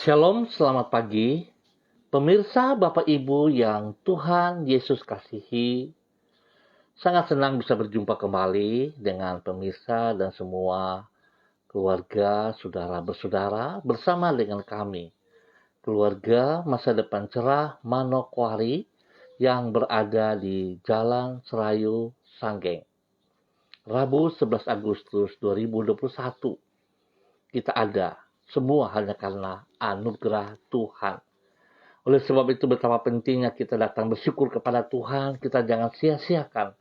Shalom, selamat pagi. Pemirsa, Bapak Ibu yang Tuhan Yesus kasihi, sangat senang bisa berjumpa kembali dengan pemirsa dan semua keluarga, saudara bersaudara bersama dengan kami. Keluarga Masa Depan Cerah Manokwari yang berada di Jalan Serayu, Sanggeng. Rabu 11 Agustus 2021. Kita ada semua hanya karena anugerah Tuhan. Oleh sebab itu betapa pentingnya kita datang bersyukur kepada Tuhan. Kita jangan sia-siakan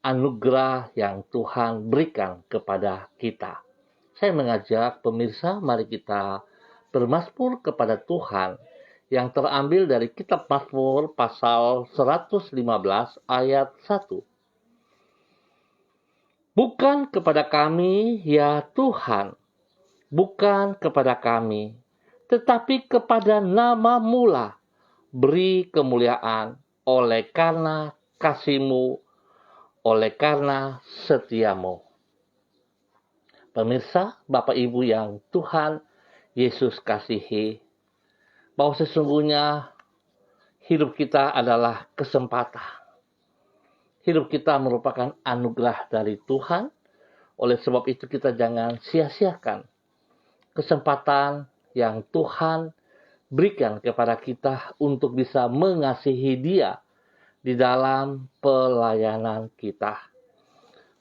anugerah yang Tuhan berikan kepada kita. Saya mengajak pemirsa, mari kita bermazmur kepada Tuhan yang terambil dari kitab Mazmur pasal 115 ayat 1. Bukan kepada kami ya Tuhan, bukan kepada kami, tetapi kepada nama-Mu lah beri kemuliaan oleh karena kasih-Mu, oleh karena setia-Mu. Pemirsa, Bapak Ibu yang Tuhan Yesus kasihi, bahwa sesungguhnya hidup kita adalah kesempatan. Hidup kita merupakan anugerah dari Tuhan. Oleh sebab itu kita jangan sia-siakan kesempatan yang Tuhan berikan kepada kita untuk bisa mengasihi Dia di dalam pelayanan kita.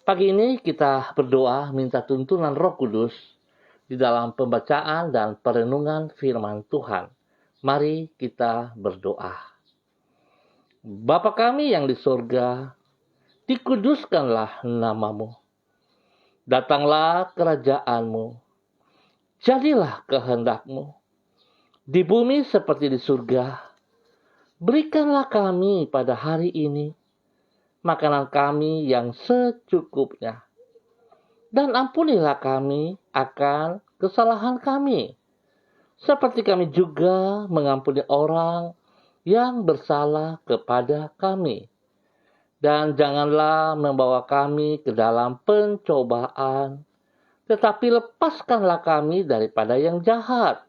Pagi ini kita berdoa minta tuntunan Roh Kudus di dalam pembacaan dan perenungan firman Tuhan. Mari kita berdoa. Bapa kami yang di surga, dikuduskanlah nama-Mu. Datanglah kerajaan-Mu. Jadilah kehendak-Mu di bumi seperti di surga. Berikanlah kami pada hari ini makanan kami yang secukupnya. Dan ampunilah kami akan kesalahan kami, seperti kami juga mengampuni orang yang bersalah kepada kami. Dan janganlah membawa kami ke dalam pencobaan, tetapi lepaskanlah kami daripada yang jahat.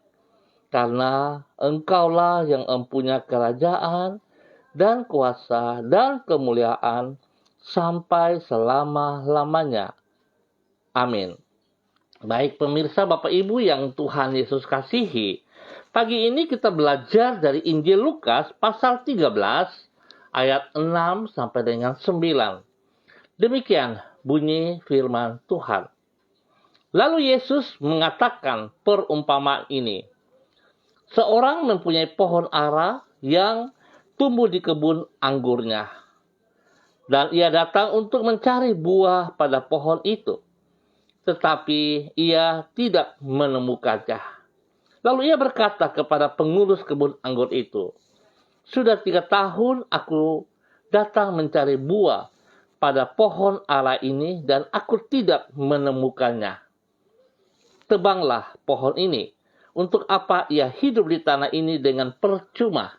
Karena Engkaulah yang mempunyai kerajaan dan kuasa dan kemuliaan sampai selama-lamanya. Amin. Baik pemirsa, Bapak Ibu yang Tuhan Yesus kasihi, pagi ini kita belajar dari Injil Lukas pasal 13 ayat 6 sampai dengan 9. Demikian bunyi firman Tuhan. Lalu Yesus mengatakan perumpamaan ini. Seorang mempunyai pohon ara yang tumbuh di kebun anggurnya. Dan ia datang untuk mencari buah pada pohon itu. Tetapi ia tidak menemukannya. Lalu ia berkata kepada pengurus kebun anggur itu, sudah 3 tahun aku datang mencari buah pada pohon ara ini dan aku tidak menemukannya. Tebanglah pohon ini. Untuk apa ia hidup di tanah ini dengan percuma?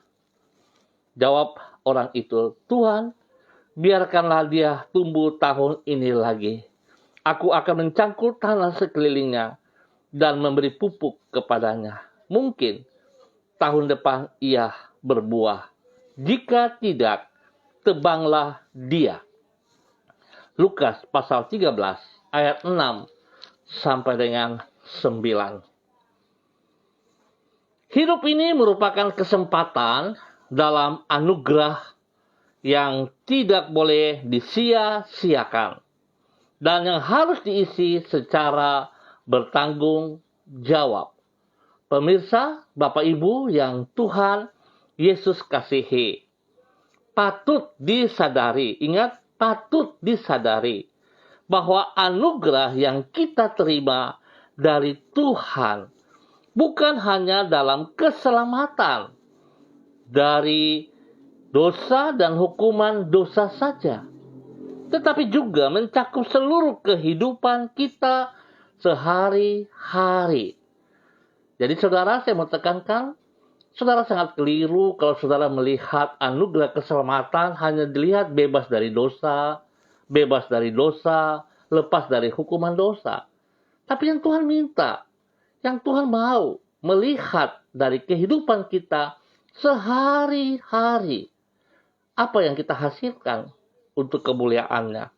Jawab orang itu, Tuhan, biarkanlah dia tumbuh tahun ini lagi. Aku akan mencangkul tanah sekelilingnya dan memberi pupuk kepadanya. Mungkin tahun depan ia berbuah. Jika tidak, tebanglah dia. Lukas pasal 13 ayat 6 sampai dengan 9. Hidup ini merupakan kesempatan dalam anugerah yang tidak boleh disia-siakan dan yang harus diisi secara bertanggung jawab. Pemirsa, Bapak Ibu yang Tuhan Yesus kasihi, patut disadari, ingat, patut disadari bahwa anugerah yang kita terima dari Tuhan bukan hanya dalam keselamatan dari dosa dan hukuman dosa saja, tetapi juga mencakup seluruh kehidupan kita sehari-hari. Jadi saudara, saya mau tekankan, saudara sangat keliru kalau saudara melihat anugerah keselamatan hanya dilihat bebas dari dosa, lepas dari hukuman dosa. Tapi yang Tuhan minta, yang Tuhan mau melihat dari kehidupan kita sehari-hari. Apa yang kita hasilkan untuk kemuliaan-Nya.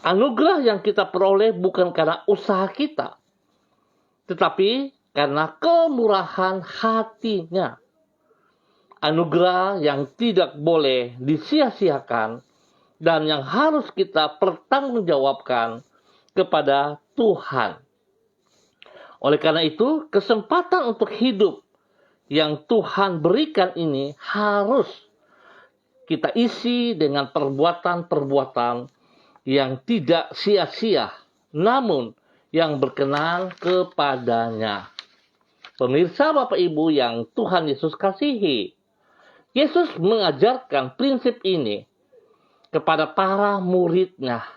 Anugerah yang kita peroleh bukan karena usaha kita, tetapi karena kemurahan hati-Nya. Anugerah yang tidak boleh disia-siakan dan yang harus kita pertanggungjawabkan kepada Tuhan. Oleh karena itu, kesempatan untuk hidup yang Tuhan berikan ini harus kita isi dengan perbuatan-perbuatan yang tidak sia-sia, namun yang berkenan kepada-Nya. Pemirsa Bapak Ibu yang Tuhan Yesus kasihi, Yesus mengajarkan prinsip ini kepada para murid-Nya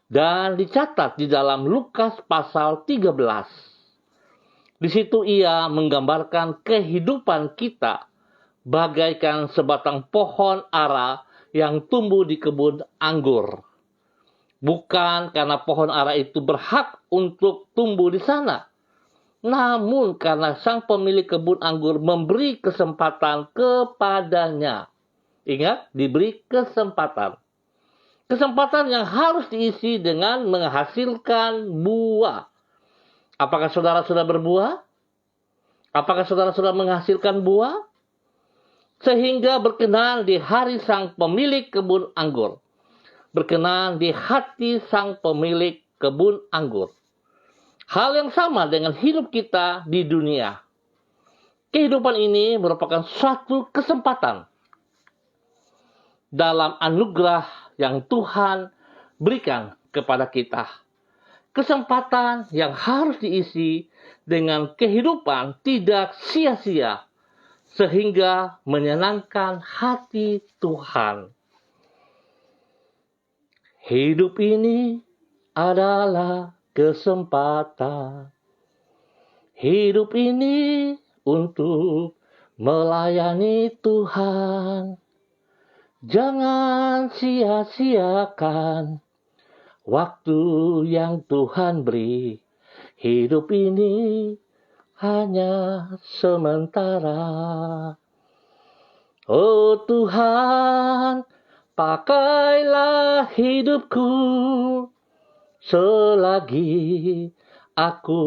dan dicatat di dalam Lukas pasal 13. Di situ Ia menggambarkan kehidupan kita bagaikan sebatang pohon ara yang tumbuh di kebun anggur. Bukan karena pohon ara itu berhak untuk tumbuh di sana, namun karena sang pemilik kebun anggur memberi kesempatan kepadanya. Ingat, diberi kesempatan. Kesempatan yang harus diisi dengan menghasilkan buah. Apakah saudara sudah berbuah? Apakah saudara sudah menghasilkan buah? Sehingga berkenan di hari sang pemilik kebun anggur. Berkenan di hati sang pemilik kebun anggur. Hal yang sama dengan hidup kita di dunia. Kehidupan ini merupakan suatu kesempatan dalam anugerah yang Tuhan berikan kepada kita. Kesempatan yang harus diisi dengan kehidupan tidak sia-sia, sehingga menyenangkan hati Tuhan. Hidup ini adalah kesempatan. Hidup ini untuk melayani Tuhan. Jangan sia-siakan waktu yang Tuhan beri. Hidup ini hanya sementara. Oh Tuhan, pakailah hidupku selagi aku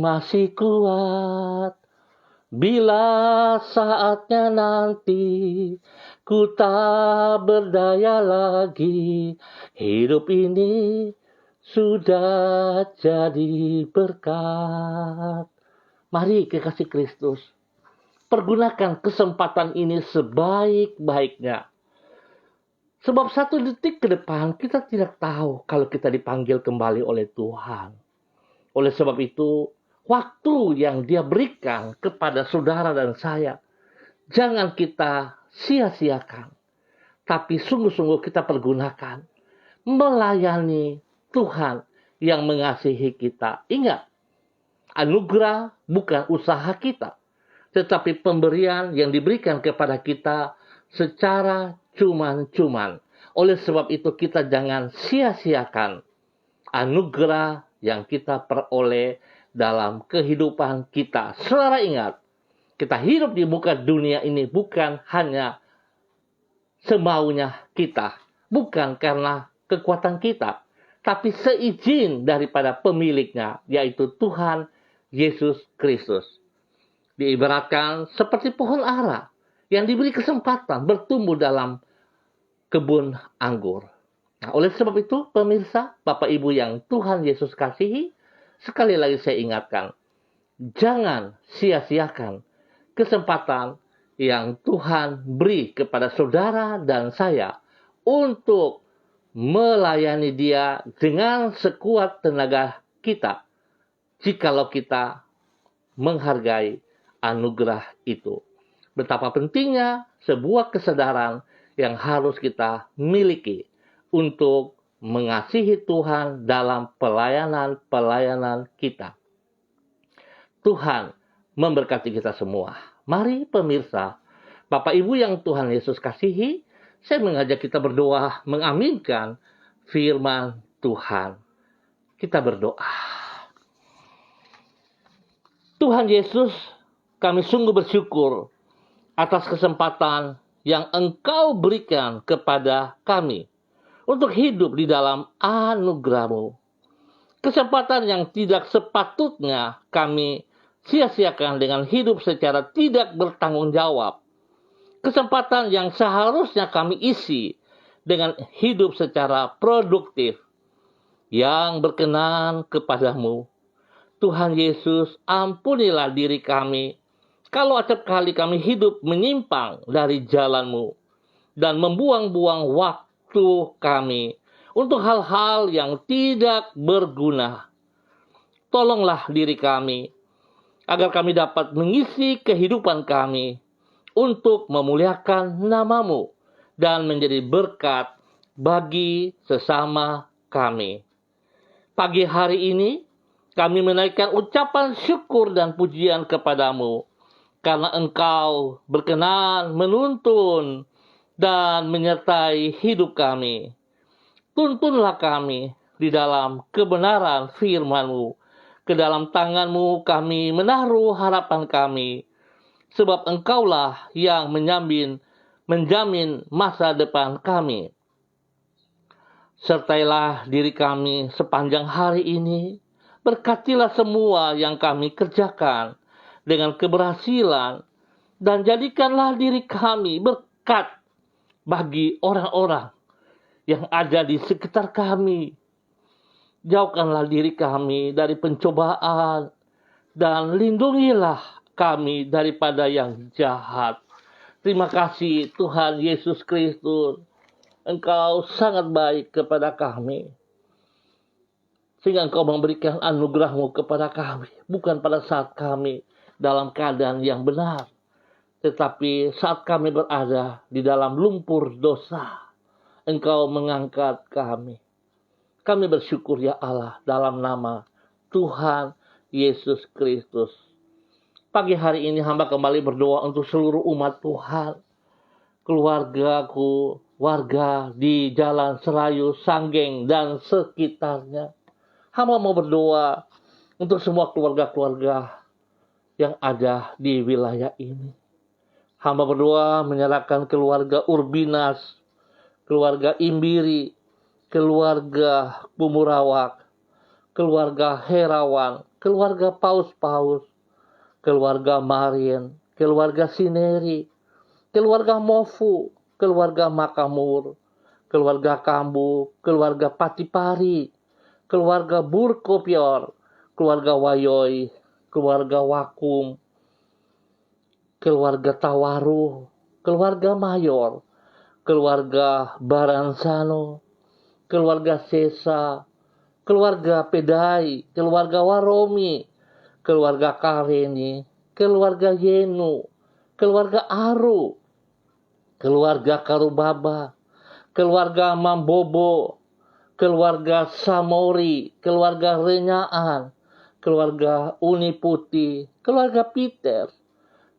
masih kuat. Bila saatnya nanti ku tak berdaya lagi, hidup ini sudah jadi berkat. Mari kekasih Kristus, pergunakan kesempatan ini sebaik-baiknya. Sebab 1 detik ke depan kita tidak tahu kalau kita dipanggil kembali oleh Tuhan. Oleh sebab itu, waktu yang Dia berikan kepada saudara dan saya, jangan kita sia-siakan. Tapi sungguh-sungguh kita pergunakan melayani Tuhan yang mengasihi kita. Ingat, anugerah bukan usaha kita, tetapi pemberian yang diberikan kepada kita secara cuman-cuman. Oleh sebab itu kita jangan sia-siakan anugerah yang kita peroleh dalam kehidupan kita. Saudara ingat, kita hidup di muka dunia ini bukan hanya semaunya kita, bukan karena kekuatan kita, tapi seizin daripada pemiliknya, yaitu Tuhan Yesus Kristus. Diibaratkan seperti pohon ara yang diberi kesempatan bertumbuh dalam kebun anggur. Nah, oleh sebab itu, pemirsa, Bapak Ibu yang Tuhan Yesus kasihi, sekali lagi saya ingatkan, jangan sia-siakan kesempatan yang Tuhan beri kepada saudara dan saya untuk melayani Dia dengan sekuat tenaga kita, jikalau kita menghargai anugerah itu. Betapa pentingnya sebuah kesadaran yang harus kita miliki untuk mengasihi Tuhan dalam pelayanan-pelayanan kita. Tuhan memberkati kita semua. Mari pemirsa, Bapak Ibu yang Tuhan Yesus kasihi, saya mengajak kita berdoa mengaminkan firman Tuhan. Kita berdoa. Tuhan Tuhan Yesus, kami sungguh bersyukur atas kesempatan yang Engkau berikan kepada kami untuk hidup di dalam anugerah-Mu. Kesempatan yang tidak sepatutnya kami sia-siakan dengan hidup secara tidak bertanggung jawab. Kesempatan yang seharusnya kami isi dengan hidup secara produktif yang berkenan kepadamu. Tuhan Yesus, ampunilah diri kami kalau acap kali kami hidup menyimpang dari jalan-Mu dan membuang-buang waktu kami untuk hal-hal yang tidak berguna. Tolonglah diri kami agar kami dapat mengisi kehidupan kami untuk memuliakan nama-Mu dan menjadi berkat bagi sesama kami. Pagi hari ini kami menaikkan ucapan syukur dan pujian kepadamu karena Engkau berkenan menuntun dan menyertai hidup kami. Tuntunlah kami di dalam kebenaran firman-Mu. Ke dalam tangan-Mu kami menaruh harapan kami, sebab Engkaulah yang menjamin masa depan kami. Sertailah diri kami sepanjang hari ini. Berkatilah semua yang kami kerjakan dengan keberhasilan, dan jadikanlah diri kami berkat bagi orang-orang yang ada di sekitar kami. Jauhkanlah diri kami dari pencobaan, dan lindungilah kami daripada yang jahat. Terima kasih Tuhan Yesus Kristus. Engkau sangat baik kepada kami, sehingga Engkau memberikan anugerah-Mu kepada kami, bukan pada saat kami dalam keadaan yang benar, tetapi saat kami berada di dalam lumpur dosa, Engkau mengangkat kami. Kami bersyukur ya Allah dalam nama Tuhan Yesus Kristus. Pagi hari ini hamba kembali berdoa untuk seluruh umat Tuhan, keluargaku, warga di Jalan Serayu, Sanggeng, dan sekitarnya. Hamba mau berdoa untuk semua keluarga-keluarga yang ada di wilayah ini. Hamba berdoa menyerahkan keluarga Urbinas, keluarga Imbiri, keluarga Bumurawak, keluarga Herawan, keluarga Paus-Paus, keluarga Marin, keluarga Sineri, keluarga Mofu, keluarga Makamur, keluarga Kambu, keluarga Patipari, keluarga Burkopior, keluarga Wayoy, keluarga Wakum, keluarga Tawaru, keluarga Mayor, keluarga Baransano, keluarga Sesa, keluarga Pedai, keluarga Waromi, keluarga Kareni, keluarga Yenu, keluarga Aru, keluarga Karubaba, keluarga Mambobo, keluarga Samori, keluarga Renyaan, keluarga Uni Putih, keluarga Peter,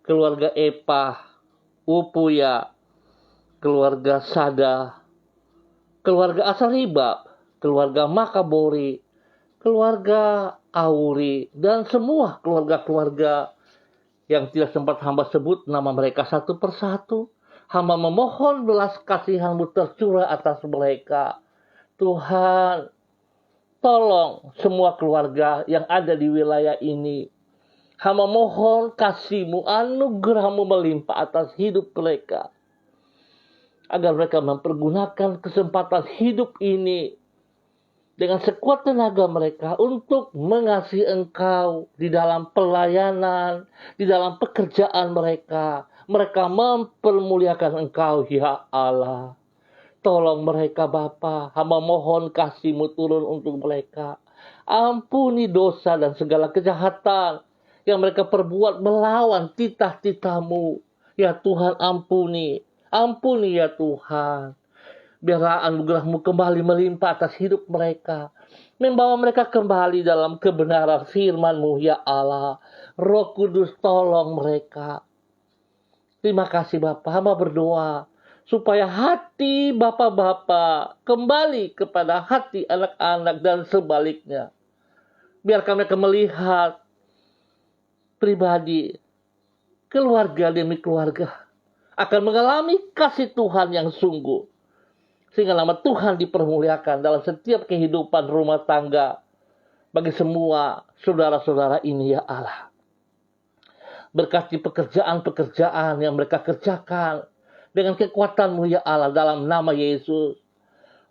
keluarga Epah, Upuya, keluarga Sada, keluarga Asaribab, keluarga Makabori, keluarga Auri, dan semua keluarga-keluarga yang tidak sempat hamba sebut nama mereka satu persatu. Hamba memohon belas kasihan-Mu tercurah atas mereka. Tuhan, tolong semua keluarga yang ada di wilayah ini. Hamba mohon kasih-Mu, anugerah-Mu melimpah atas hidup mereka, agar mereka mempergunakan kesempatan hidup ini dengan sekuat tenaga mereka untuk mengasihi Engkau di dalam pelayanan, di dalam pekerjaan mereka. Mereka mempermuliakan Engkau, ya Allah. Tolong mereka Bapa, hamba mohon kasih-Mu turun untuk mereka. Ampuni dosa dan segala kejahatan yang mereka perbuat melawan titah-titah-Mu. Ya Tuhan, ampuni. Ampuni ya Tuhan. Biarlah anugerah-Mu kembali melimpah atas hidup mereka. Membawa mereka kembali dalam kebenaran firman-Mu, ya Allah. Roh Kudus, tolong mereka. Terima kasih Bapa, hamba berdoa supaya hati bapak-bapak kembali kepada hati anak-anak dan sebaliknya. Biarkan mereka melihat pribadi, keluarga demi keluarga akan mengalami kasih Tuhan yang sungguh. Sehingga nama Tuhan dipermuliakan dalam setiap kehidupan rumah tangga bagi semua saudara-saudara ini ya Allah. Berkati pekerjaan-pekerjaan yang mereka kerjakan dengan kekuatan-Mu ya Allah dalam nama Yesus.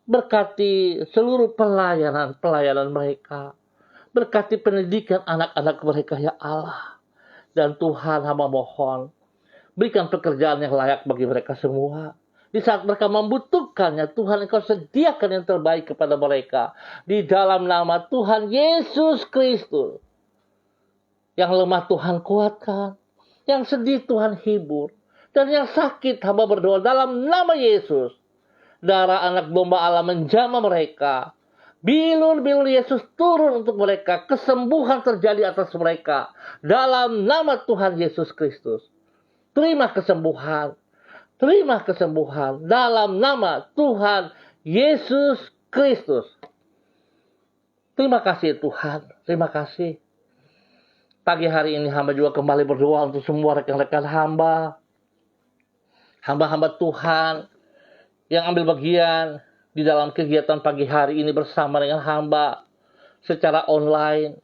Berkati seluruh pelayanan mereka. Berkati pendidikan anak-anak mereka ya Allah. Dan Tuhan, hamba mohon, berikan pekerjaan yang layak bagi mereka semua. Di saat mereka membutuhkannya, Tuhan Engkau sediakan yang terbaik kepada mereka. Di dalam nama Tuhan Yesus Kristus. Yang lemah Tuhan kuatkan. Yang sedih Tuhan hibur. Dan yang sakit hamba berdoa dalam nama Yesus. Darah anak domba Allah menjamah mereka. Bilur-bilur Yesus turun untuk mereka. Kesembuhan terjadi atas mereka. Dalam nama Tuhan Yesus Kristus. Terima kesembuhan. Terima kesembuhan. Dalam nama Tuhan Yesus Kristus. Terima kasih Tuhan. Terima kasih. Pagi hari ini hamba juga kembali berdoa untuk semua rekan-rekan hamba. Hamba-hamba Tuhan yang ambil bagian di dalam kegiatan pagi hari ini bersama dengan hamba secara online.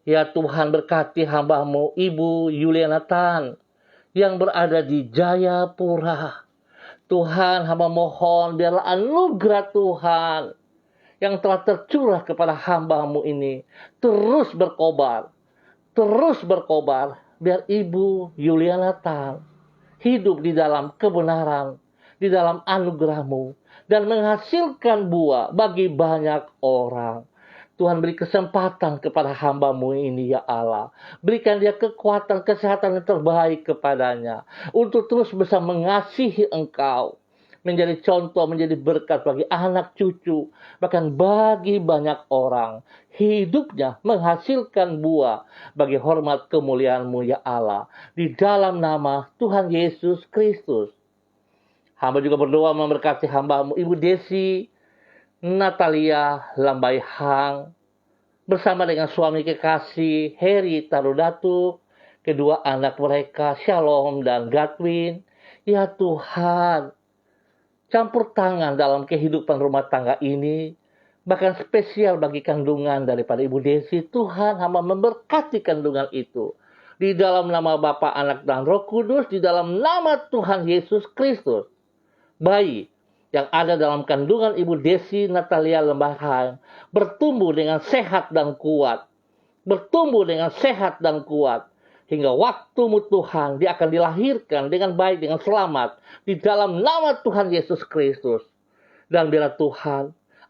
Ya Tuhan, berkati hamba-Mu Ibu Yuliana Tan yang berada di Jayapura. Tuhan, hamba mohon biarlah anugerah Tuhan yang telah tercurah kepada hamba-Mu ini terus berkobar. Terus berkobar. Biar Ibu Yuliana Tan hidup di dalam kebenaran, di dalam anugerah-Mu, dan menghasilkan buah bagi banyak orang. Tuhan, beri kesempatan kepada hamba-Mu ini ya Allah. Berikan dia kekuatan, kesehatan yang terbaik kepadanya. Untuk terus bisa mengasihi Engkau. Menjadi contoh, menjadi berkat bagi anak cucu. Bahkan bagi banyak orang. Hidupnya menghasilkan buah bagi hormat kemuliaan-Mu ya Allah. Di dalam nama Tuhan Yesus Kristus. Hamba juga berdoa memberkati hamba-Mu Ibu Desi Natalia Lambai Hang bersama dengan suami kekasih Heri Tarudatuk, kedua anak mereka Shalom dan Gatwin. Ya Tuhan, campur tangan dalam kehidupan rumah tangga ini, bahkan spesial bagi kandungan daripada Ibu Desi. Tuhan, hamba memberkati kandungan itu di dalam nama Bapa, Anak dan Roh Kudus, di dalam nama Tuhan Yesus Kristus. Bayi yang ada dalam kandungan Ibu Desi Natalia Lembahang bertumbuh dengan sehat dan kuat. Bertumbuh dengan sehat dan kuat. Hingga waktu-Mu Tuhan, dia akan dilahirkan dengan baik, dengan selamat. Di dalam nama Tuhan Yesus Kristus. Dan biarlah Tuhan,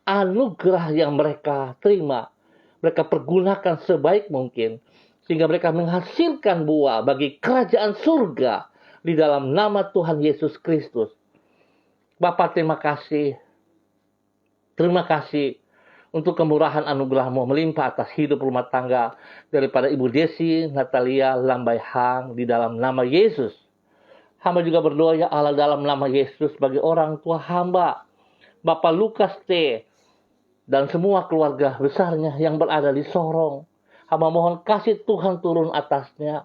anugerah yang mereka terima, mereka pergunakan sebaik mungkin. Sehingga mereka menghasilkan buah bagi kerajaan surga. Di dalam nama Tuhan Yesus Kristus. Bapa, terima kasih. Terima kasih untuk kemurahan anugerah-Mu melimpah atas hidup rumah tangga daripada Ibu Desi Natalia Lambai Hang di dalam nama Yesus. Hamba juga berdoa ya Allah dalam nama Yesus bagi orang tua hamba, Bapak Lukas T. dan semua keluarga besarnya yang berada di Sorong. Hamba mohon kasih Tuhan turun atasnya.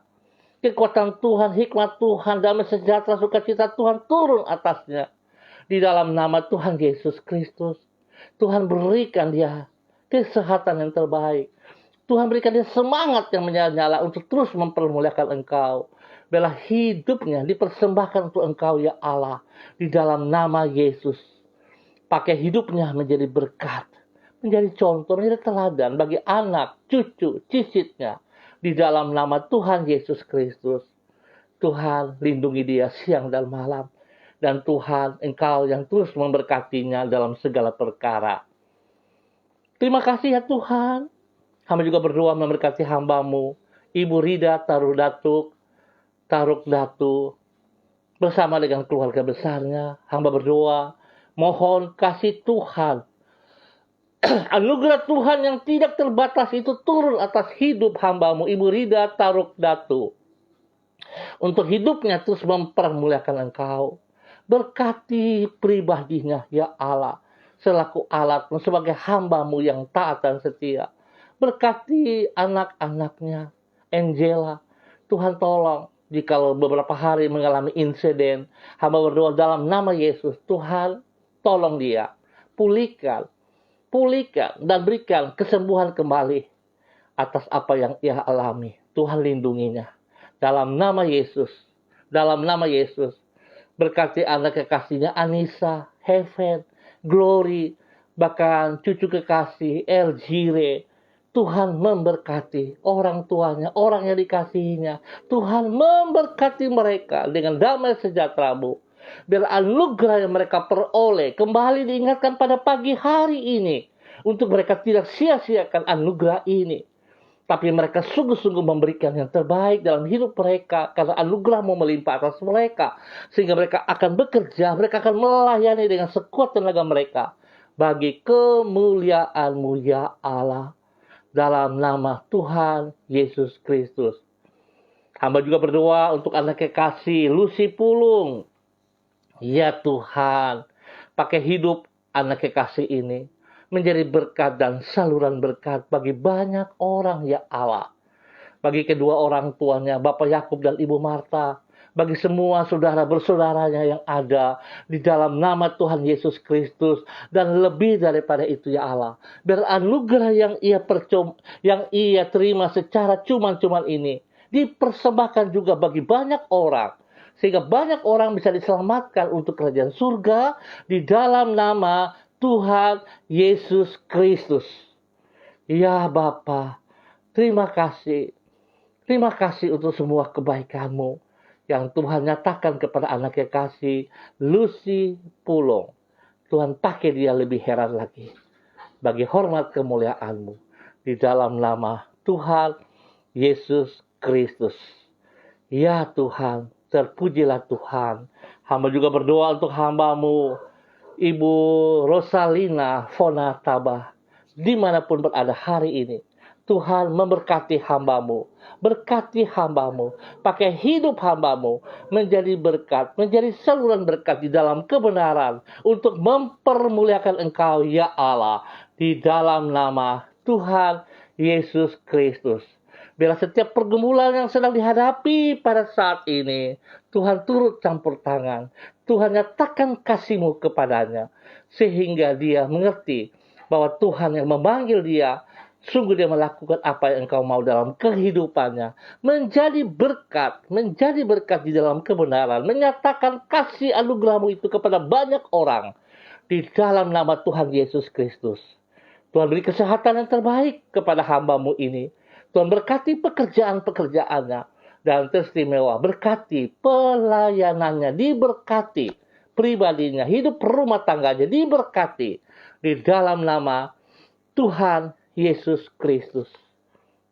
Kekuatan Tuhan, hikmat Tuhan, damai sejahtera, sukacita Tuhan turun atasnya. Di dalam nama Tuhan Yesus Kristus. Tuhan berikan dia kesehatan yang terbaik. Tuhan berikan dia semangat yang menyala-nyala untuk terus mempermuliakan Engkau. Biarlah hidupnya dipersembahkan untuk Engkau ya Allah. Di dalam nama Yesus. Pakai hidupnya menjadi berkat. Menjadi contoh, menjadi teladan bagi anak, cucu, cicitnya. Di dalam nama Tuhan Yesus Kristus. Tuhan lindungi dia siang dan malam. Dan Tuhan, Engkau yang terus memberkatinya dalam segala perkara. Terima kasih ya Tuhan. Hamba juga berdoa memberkati hamba-Mu, Ibu Rida Tarudatuk, Taruk Datu, bersama dengan keluarga besarnya. Hamba berdoa, mohon kasih Tuhan. Anugerah Tuhan yang tidak terbatas itu turun atas hidup hamba-Mu, Ibu Rida Taruk Datu. Untuk hidupnya terus mempermuliakan Engkau. Berkati pribadinya ya Allah. Selaku alat-Mu sebagai hamba-Mu yang taat dan setia. Berkati anak-anaknya. Angela. Tuhan tolong, jikalau beberapa hari mengalami insiden, hamba berdoa dalam nama Yesus, Tuhan tolong dia, pulihkan, dan berikan kesembuhan kembali atas apa yang ia alami. Tuhan lindunginya. Dalam nama Yesus, berkati anak kekasihnya Anissa, Heaven, Glory, bahkan cucu kekasih Elgire. Tuhan memberkati orang tuanya, orang yang dikasihinya. Tuhan memberkati mereka dengan damai sejahtera-Mu. Biar anugerah yang mereka peroleh kembali diingatkan pada pagi hari ini. Untuk mereka tidak sia-siakan anugerah ini. Tapi mereka sungguh-sungguh memberikan yang terbaik dalam hidup mereka. Karena anugerah-Mu melimpah atas mereka. Sehingga mereka akan bekerja, mereka akan melayani dengan sekuat tenaga mereka. Bagi kemuliaan-Mu ya Allah. Dalam nama Tuhan Yesus Kristus. Hamba juga berdoa untuk anak kekasih Lucy Pulung. Ya Tuhan, pakai hidup anak kekasih ini menjadi berkat dan saluran berkat bagi banyak orang ya Allah. Bagi kedua orang tuanya, Bapak Yakub dan Ibu Marta. Bagi semua saudara bersaudaranya yang ada di dalam nama Tuhan Yesus Kristus. Dan lebih daripada itu ya Allah. Biar anugerah yang ia terima secara cuman-cuman ini dipersembahkan juga bagi banyak orang. Sehingga banyak orang bisa diselamatkan untuk kerajaan surga di dalam nama Tuhan Yesus Kristus. Ya Bapa, terima kasih. Terima kasih untuk semua kebaikan-Mu yang Tuhan nyatakan kepada anak kekasih Lucy Pulung. Tuhan pakai dia lebih heran lagi. Bagi hormat kemuliaan-Mu. Di dalam nama Tuhan Yesus Kristus. Ya Tuhan, terpujilah Tuhan. Hamba juga berdoa untuk hamba-Mu, Ibu Rosalina Fonataba, dimanapun berada hari ini. Tuhan memberkati hamba-Mu. Berkati hamba-Mu. Pakai hidup hamba-Mu menjadi berkat, menjadi saluran berkat di dalam kebenaran. Untuk mempermuliakan Engkau ya Allah. Di dalam nama Tuhan Yesus Kristus. Biarlah setiap pergumulan yang sedang dihadapi pada saat ini, Tuhan turut campur tangan. Tuhan nyatakan kasih-Mu kepadanya. Sehingga dia mengerti bahwa Tuhan yang memanggil dia, sungguh dia melakukan apa yang Engkau mau dalam kehidupannya. Menjadi berkat di dalam kebenaran. Menyatakan kasih anugerah-Mu itu kepada banyak orang. Di dalam nama Tuhan Yesus Kristus. Tuhan beri kesehatan yang terbaik kepada hamba-Mu ini. Tuhan berkati pekerjaan-pekerjaannya. Dan teristimewa, berkati pelayanannya, diberkati pribadinya, hidup rumah tangganya, diberkati. Di dalam nama Tuhan Yesus Kristus.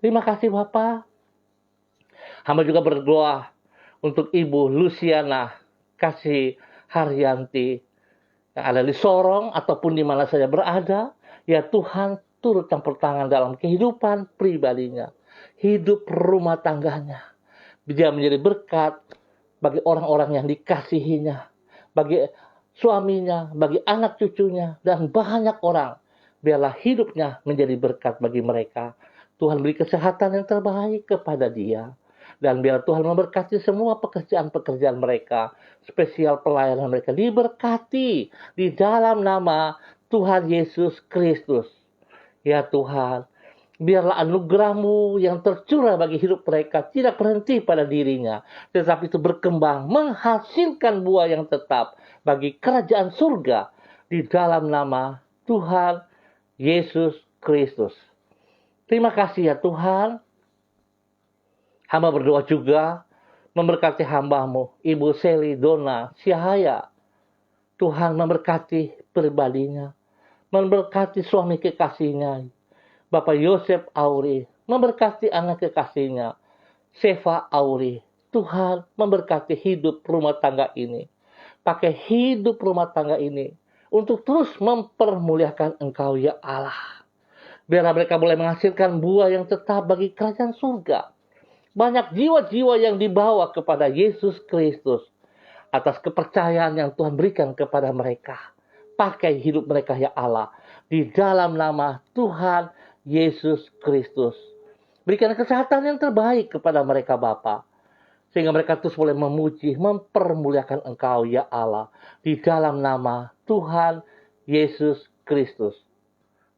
Terima kasih Bapak. Hamba juga berdoa untuk Ibu Luciana Kasih Haryanti yang ada di Sorong ataupun di mana saja berada. Ya Tuhan, turut campur tangan dalam kehidupan pribadinya, hidup rumah tangganya. Dia menjadi berkat bagi orang-orang yang dikasihinya, bagi suaminya, bagi anak cucunya, dan banyak orang. Biarlah hidupnya menjadi berkat bagi mereka. Tuhan beri kesehatan yang terbaik kepada dia. Dan biar Tuhan memberkati semua pekerjaan-pekerjaan mereka. Spesial pelayanan mereka diberkati di dalam nama Tuhan Yesus Kristus. Ya Tuhan, biarlah anugerah-Mu yang tercurah bagi hidup mereka tidak berhenti pada dirinya. Tetapi itu berkembang, menghasilkan buah yang tetap bagi kerajaan surga. Di dalam nama Tuhan Yesus Kristus. Terima kasih ya Tuhan. Hamba berdoa juga memberkati hamba-Mu, Ibu Seli Dona Syahaya. Tuhan memberkati pribadinya. Memberkati suami kekasihnya, Bapak Yosef Auri. Memberkati anak kekasihnya, Seva Auri. Tuhan memberkati hidup rumah tangga ini. Pakai hidup rumah tangga ini untuk terus mempermuliakan Engkau ya Allah. Biar mereka boleh menghasilkan buah yang tetap bagi kerajaan surga. Banyak jiwa-jiwa yang dibawa kepada Yesus Kristus atas kepercayaan yang Tuhan berikan kepada mereka. Pakai hidup mereka ya Allah. Di dalam nama Tuhan Yesus Kristus. Berikan kesehatan yang terbaik kepada mereka Bapa. Sehingga mereka terus boleh memuji, mempermuliakan Engkau ya Allah. Di dalam nama Tuhan Yesus Kristus.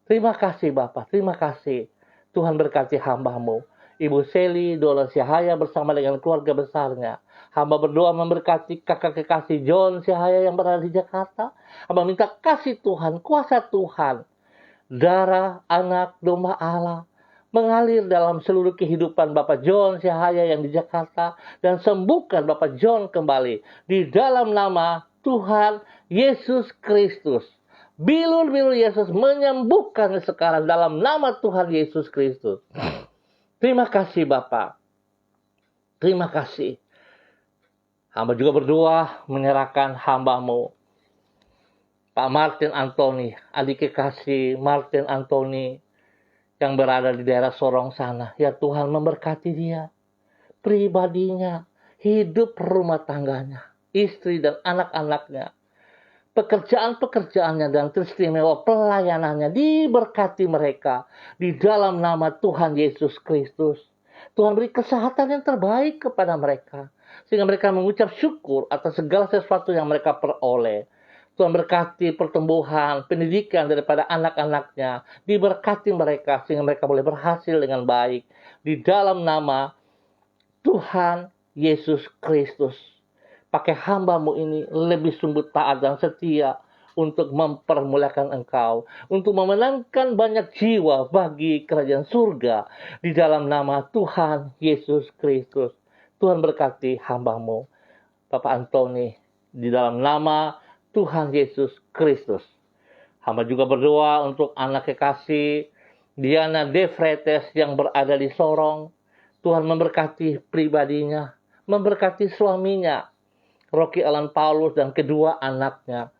Terima kasih Bapak, terima kasih. Tuhan berkati hamba-Mu. Ibu Seli, Dora Syahaya bersama dengan keluarga besarnya. Hamba berdoa memberkati kakak kekasih John Syahaya yang berada di Jakarta. Hamba minta kasih Tuhan, kuasa Tuhan. Darah anak domba Allah mengalir dalam seluruh kehidupan Bapak John Syahaya yang di Jakarta. Dan sembuhkan Bapak John kembali. Di dalam nama Tuhan Yesus Kristus. Bilur-bilur Yesus menyembuhkan sekarang dalam nama Tuhan Yesus Kristus. Terima kasih Bapak. Terima kasih. Hamba juga berdoa menyerahkan hamba-Mu. Pak Martin Anthony, adik kekasih Martin Anthony yang berada di daerah Sorong sana. Ya Tuhan memberkati dia, pribadinya, hidup rumah tangganya, istri dan anak-anaknya, pekerjaan-pekerjaannya dan teristimewa pelayanannya. Diberkati mereka di dalam nama Tuhan Yesus Kristus. Tuhan beri kesehatan yang terbaik kepada mereka, sehingga mereka mengucap syukur atas segala sesuatu yang mereka peroleh. Tuhan berkati pertumbuhan, pendidikan daripada anak-anaknya. Diberkati mereka sehingga mereka boleh berhasil dengan baik. Di dalam nama Tuhan Yesus Kristus. Pakai hamba-Mu ini lebih sungguh taat dan setia untuk mempermuliakan Engkau. Untuk memenangkan banyak jiwa bagi kerajaan surga. Di dalam nama Tuhan Yesus Kristus. Tuhan berkati hamba-Mu, Bapak Anthony. Di dalam nama Tuhan Yesus Kristus. Hamba juga berdoa untuk anak kekasih Diana De Freites yang berada di Sorong. Tuhan memberkati pribadinya, memberkati suaminya, Rocky Alan Paulus dan kedua anaknya,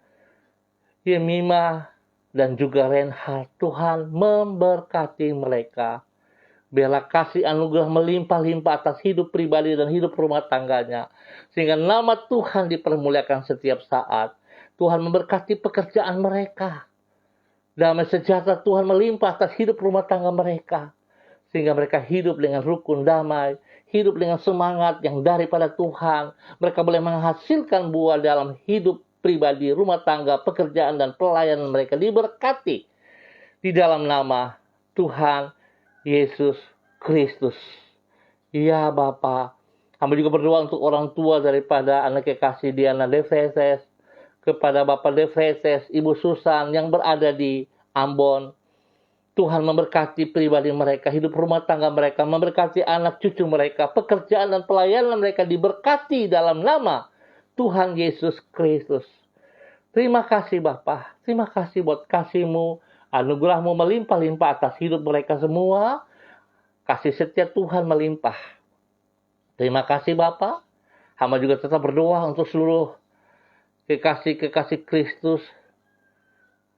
Yemima dan juga Reinhard. Tuhan memberkati mereka. Biarlah kasih anugerah melimpah-limpah atas hidup pribadi dan hidup rumah tangganya. Sehingga nama Tuhan dipermuliakan setiap saat. Tuhan memberkati pekerjaan mereka. Damai sejahtera Tuhan melimpah atas hidup rumah tangga mereka. Sehingga mereka hidup dengan rukun damai. Hidup dengan semangat yang daripada Tuhan. Mereka boleh menghasilkan buah dalam hidup pribadi, rumah tangga, pekerjaan dan pelayanan mereka. Diberkati di dalam nama Tuhan Yesus Kristus. Ya Bapa, hamba juga berdoa untuk orang tua daripada anak kekasih Diana De Freites, kepada Bapak De Freites, Ibu Susan yang berada di Ambon. Tuhan memberkati pribadi mereka, hidup rumah tangga mereka, memberkati anak cucu mereka, pekerjaan dan pelayanan mereka diberkati dalam nama Tuhan Yesus Kristus. Terima kasih Bapa, terima kasih buat kasih-Mu, anugerah-Mu melimpah-limpah atas hidup mereka semua. Kasih setia Tuhan melimpah. Terima kasih Bapa. Hamba juga tetap berdoa untuk seluruh kekasih-kekasih Kristus,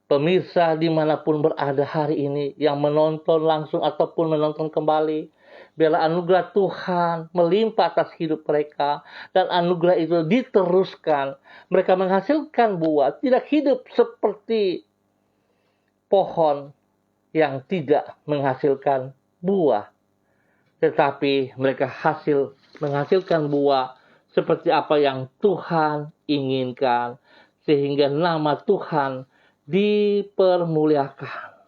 pemirsa dimanapun berada hari ini, yang menonton langsung ataupun menonton kembali. Biarlah anugerah Tuhan melimpah atas hidup mereka, dan anugerah itu diteruskan. Mereka menghasilkan buah, tidak hidup seperti pohon yang tidak menghasilkan buah. Tetapi mereka menghasilkan buah seperti apa yang Tuhan inginkan, sehingga nama Tuhan dipermuliakan.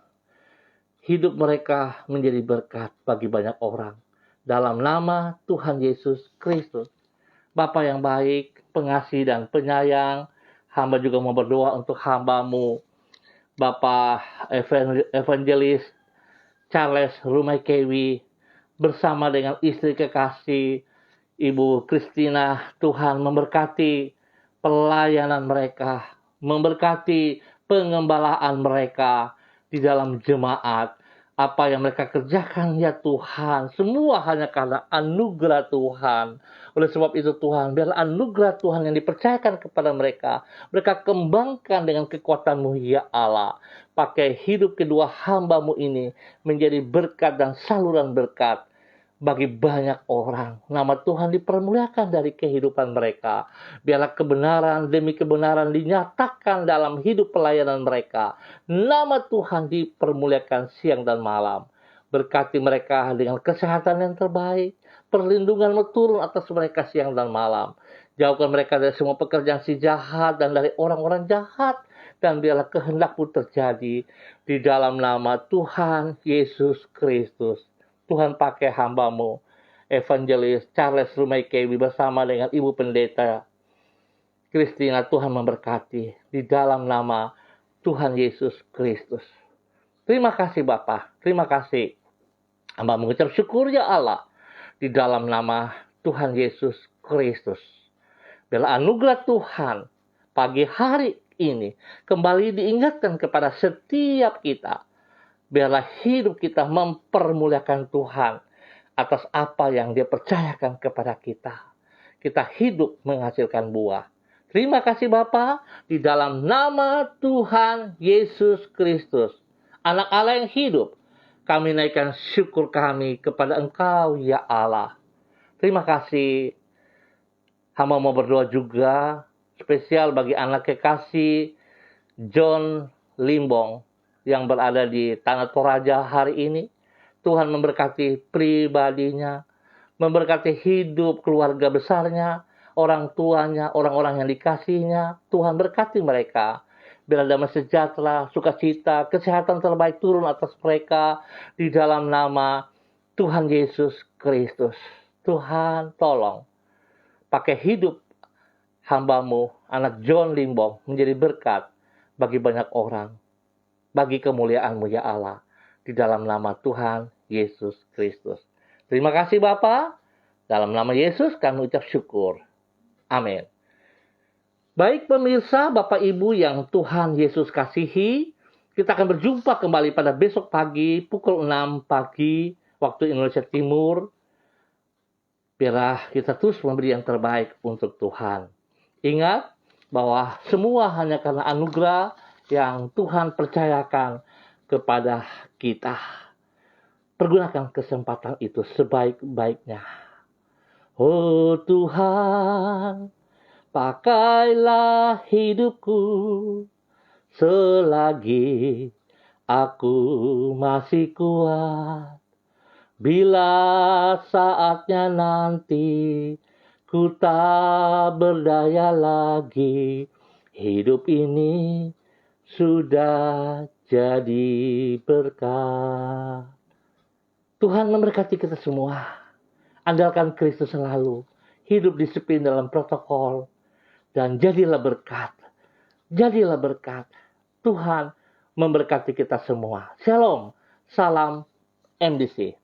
Hidup mereka menjadi berkat bagi banyak orang. Dalam nama Tuhan Yesus Kristus. Bapa yang baik, pengasih dan penyayang, hamba juga mau berdoa untuk hamba-Mu, Bapak Evangelis Charles Rumaikewi, bersama dengan istri kekasih Ibu Christina. Tuhan memberkati pelayanan mereka, memberkati pengembalaan mereka di dalam jemaat. Apa yang mereka kerjakan ya Tuhan, semua hanya karena anugerah Tuhan. Oleh sebab itu Tuhan, biarlah anugerah Tuhan yang dipercayakan kepada mereka, mereka kembangkan dengan kekuatan-Mu ya Allah. Pakai hidup kedua hamba-Mu ini menjadi berkat dan saluran berkat bagi banyak orang. Nama Tuhan dipermuliakan dari kehidupan mereka. Biarlah kebenaran demi kebenaran dinyatakan dalam hidup pelayanan mereka. Nama Tuhan dipermuliakan siang dan malam. Berkati mereka dengan kesehatan yang terbaik. Perlindungan-Mu turun atas mereka siang dan malam. Jauhkan mereka dari semua pekerjaan si jahat dan dari orang-orang jahat. Dan biarlah kehendak-Mu terjadi di dalam nama Tuhan Yesus Kristus. Tuhan pakai hamba-Mu, Evangelis Charles Rumaikewi bersama dengan Ibu Pendeta Kristina. Tuhan memberkati di dalam nama Tuhan Yesus Kristus. Terima kasih Bapa, terima kasih. Hamba mengucap syukur ya Allah di dalam nama Tuhan Yesus Kristus. Biarlah anugerah Tuhan pagi hari ini kembali diingatkan kepada setiap kita. Biarlah hidup kita mempermuliakan Tuhan atas apa yang Dia percayakan kepada kita. Kita hidup menghasilkan buah. Terima kasih Bapa di dalam nama Tuhan Yesus Kristus. Anak Allah yang hidup, kami naikkan syukur kami kepada Engkau ya Allah. Terima kasih. Hamba mau berdoa juga spesial bagi anak kekasih John Limbong yang berada di Tanah Toraja hari ini. Tuhan memberkati pribadinya, memberkati hidup keluarga besarnya, orang tuanya, orang-orang yang dikasihnya. Tuhan berkati mereka. Biar damai sejahtera, sukacita, kesehatan terbaik turun atas mereka di dalam nama Tuhan Yesus Kristus. Tuhan tolong pakai hidup hamba-Mu, anak John Limbong, menjadi berkat bagi banyak orang. Bagi kemuliaan-Mu ya Allah. Di dalam nama Tuhan Yesus Kristus. Terima kasih Bapa. Dalam nama Yesus kami ucap syukur. Amin. Baik pemirsa, Bapak Ibu yang Tuhan Yesus kasihi, kita akan berjumpa kembali pada besok pagi pukul 6 pagi waktu Indonesia Timur. Biarlah kita terus memberi yang terbaik untuk Tuhan. Ingat bahwa semua hanya karena anugerah yang Tuhan percayakan kepada kita. Pergunakan kesempatan itu sebaik-baiknya. Oh Tuhan, pakailah hidupku selagi aku masih kuat. Bila saatnya nanti ku tak berdaya lagi, hidup ini sudah jadi berkat. Tuhan memberkati kita semua. Andalkan Kristus selalu. Hidup disiplin dalam protokol. Dan jadilah berkat. Jadilah berkat. Tuhan memberkati kita semua. Shalom. Salam MDC.